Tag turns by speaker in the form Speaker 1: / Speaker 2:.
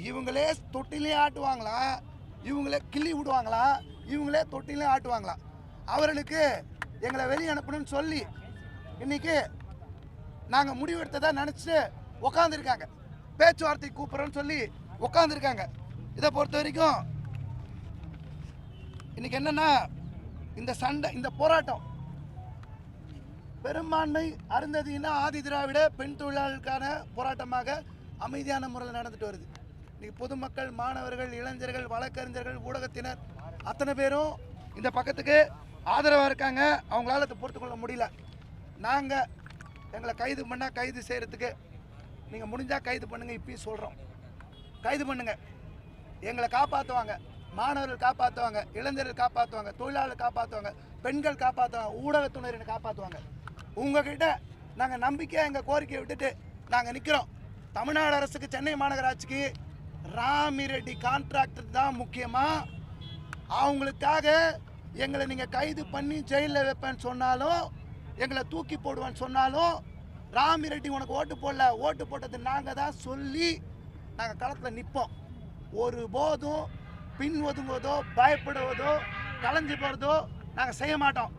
Speaker 1: இவங்களே தொட்டிலையும் ஆட்டுவாங்களா, இவங்களே கிள்ளி விடுவாங்களா, இவங்களே தொட்டிலையும் ஆட்டுவாங்களா. அவர்களுக்கு எங்களை வெளியே அனுப்பணும்னு சொல்லி இன்னைக்கு நாங்கள் முடிவெடுத்ததா நினச்சிட்டு உக்காந்துருக்காங்க. பேச்சுவார்த்தை கூப்பிட்றோன்னு சொல்லி உக்காந்துருக்காங்க. இதை பொறுத்த வரைக்கும் இன்னைக்கு என்னன்னா, இந்த சண்டை, இந்த போராட்டம் பெரும்பான்மை அருந்ததியின ஆதி திராவிட பெண் தொழிலாளர்களுக்கான போராட்டமாக அமைதியான முறையில் நடந்துட்டு வருது. இன்னைக்கு பொதுமக்கள், மாணவர்கள், இளைஞர்கள், வழக்கறிஞர்கள், ஊடகத்தினர் அத்தனை பேரும் இந்த பக்கத்துக்கு ஆதரவாக இருக்காங்க. அவங்களால அதை பொறுத்து கொள்ள முடியல. நாங்கள் எங்களை கைது பண்ணால் கைது செய்கிறதுக்கு நீங்கள் முடிஞ்சால் கைது பண்ணுங்கள். இப்பயும் சொல்கிறோம், கைது பண்ணுங்கள். எங்களை காப்பாற்றுவாங்க, மாணவர்கள் காப்பாற்றுவாங்க, இளைஞர்கள் காப்பாற்றுவாங்க, தொழிலாளர்கள் காப்பாற்றுவாங்க, பெண்கள் காப்பாற்றுவாங்க, ஊடகத்துறையினர் காப்பாற்றுவாங்க. உங்ககிட்ட நாங்கள் நம்பிக்கையாக எங்கள் கோரிக்கையை விட்டுட்டு நாங்கள் நிற்கிறோம். தமிழ்நாடு அரசுக்கு, சென்னை மாநகராட்சிக்கு ராமிரெட்டி கான்ட்ராக்டர் தான் முக்கியமாக. அவங்களுக்காக எங்களை நீங்கள் கைது பண்ணி ஜெயிலில் வைப்பேன்னு சொன்னாலும், எங்களை தூக்கி போடுவேன்னு சொன்னாலும், ராமிரெட்டி உனக்கு ஓட்டு போடல, ஓட்டு போட்டது நாங்கள் தான் சொல்லி நாங்கள் களத்தில் நிற்போம். ஒருபோதும் பின் ஒதுங்குவதோ, பயப்படுவதோ, கலைஞ்சு போகிறதோ நாங்கள் செய்ய மாட்டோம்.